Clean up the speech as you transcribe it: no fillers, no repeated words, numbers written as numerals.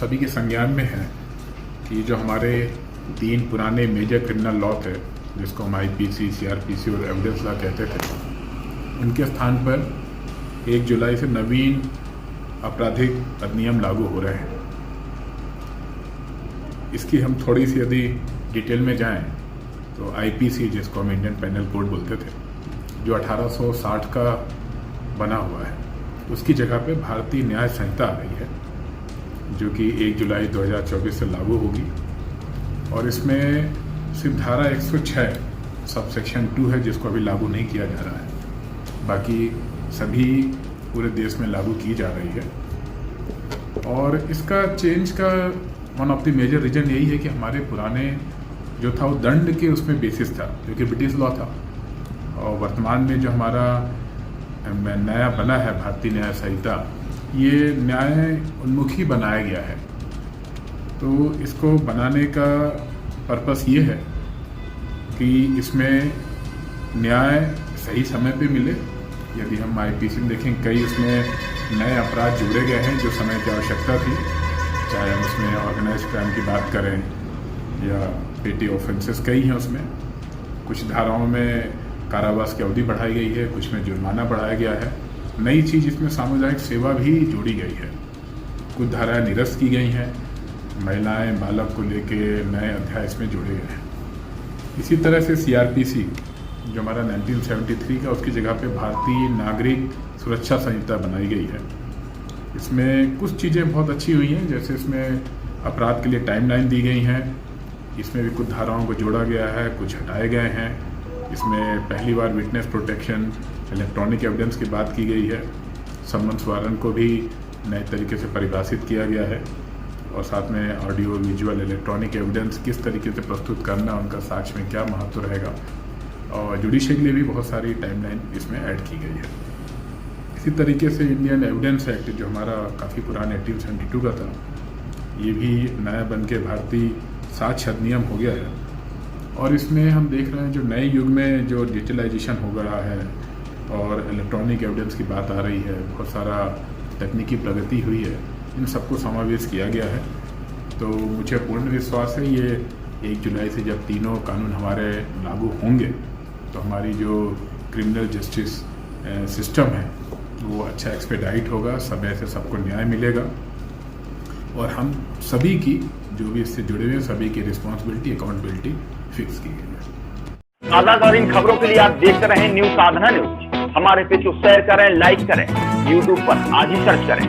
सभी के संज्ञान में है कि जो हमारे 3 पुराने मेजर क्रिमिनल लॉ थे, जिसको हम आईपीसी, सीआरपीसी और एविडेंस लॉ कहते थे, उनके स्थान पर 1 जुलाई से नवीन आपराधिक अधिनियम लागू हो रहे हैं। इसकी हम थोड़ी सी यदि डिटेल में जाएं तो आईपीसी, जिसको हम इंडियन पेनल कोड बोलते थे, जो 1860 का बना हुआ है, उसकी जगह पे भारतीय न्याय संहिता आ रही है, जो कि 1 जुलाई 2024 से लागू होगी। और इसमें सिर्फ धारा 106 सबसेक्शन 2 है जिसको अभी लागू नहीं किया जा रहा है, बाकी सभी पूरे देश में लागू की जा रही है। और इसका चेंज का one of the major reason यही है कि हमारे पुराने जो था वो दंड के उसमें बेसिस था, जो कि ब्रिटिश लॉ था, और वर्तमान में जो हमारा नया बना है भारतीय न्याय संहिता, ये न्याय उन्मुखी बनाया गया है। तो इसको बनाने का पर्पस ये है कि इसमें न्याय सही समय पे मिले। यदि हम आईपीसी में देखें, कई उसमें नए अपराध जोड़े गए हैं जो समय की आवश्यकता थी, चाहे हम उसमें ऑर्गेनाइज क्राइम की बात करें या पेटी ऑफेंसेस कई हैं उसमें। कुछ धाराओं में कारावास की अवधि बढ़ाई गई है, कुछ में जुर्माना बढ़ाया गया है। नई चीज़ इसमें सामुदायिक सेवा भी जोड़ी गई है। कुछ धाराएं निरस्त की गई हैं, महिलाएं, बालक को लेके नए अध्याय इसमें जोड़े गए हैं। इसी तरह से सीआरपीसी, जो हमारा 1973 का, उसकी जगह पे भारतीय नागरिक सुरक्षा संहिता बनाई गई है। इसमें कुछ चीज़ें बहुत अच्छी हुई हैं, जैसे इसमें अपराध के लिए टाइमलाइन दी गई हैं, इसमें भी कुछ धाराओं को जोड़ा गया है, कुछ हटाए गए हैं। इसमें पहली बार विटनेस प्रोटेक्शन, इलेक्ट्रॉनिक एविडेंस की बात की गई है। समन्स वारंट को भी नए तरीके से परिभाषित किया गया है, और साथ में ऑडियो, विजुअल, इलेक्ट्रॉनिक एविडेंस किस तरीके से प्रस्तुत करना, उनका साक्ष्य में क्या महत्व रहेगा, और जुडिशरी के लिए भी बहुत सारी टाइमलाइन इसमें ऐड की गई है। इसी तरीके से इंडियन एविडेंस एक्ट, जो हमारा काफ़ी पुराना 1872 का था, ये भी नया बन के भारतीय साक्ष्य अधिनियम हो गया है। और इसमें हम देख रहे हैं जो नए युग में जो डिजिटलाइजेशन हो रहा है और इलेक्ट्रॉनिक एविडेंस की बात आ रही है, बहुत सारा तकनीकी प्रगति हुई है, इन सबको समावेश किया गया है। तो मुझे पूर्ण विश्वास है ये 1 जुलाई से जब तीनों कानून हमारे लागू होंगे तो हमारी जो क्रिमिनल जस्टिस सिस्टम है वो अच्छा एक्सपेडाइट होगा, समय से सबको न्याय मिलेगा, और हम सभी की, जो भी इससे जुड़े हुए, सभी की रिस्पॉन्सिबिलिटी, अकाउंटेबिलिटी फिक्स की गई है। ताज़ा और इन खबरों के लिए आप देखते रहें न्यूज़ साधना न्यूज़। हमारे पेज को शेयर करें, लाइक करें, यूट्यूब पर आज ही सर्च करें।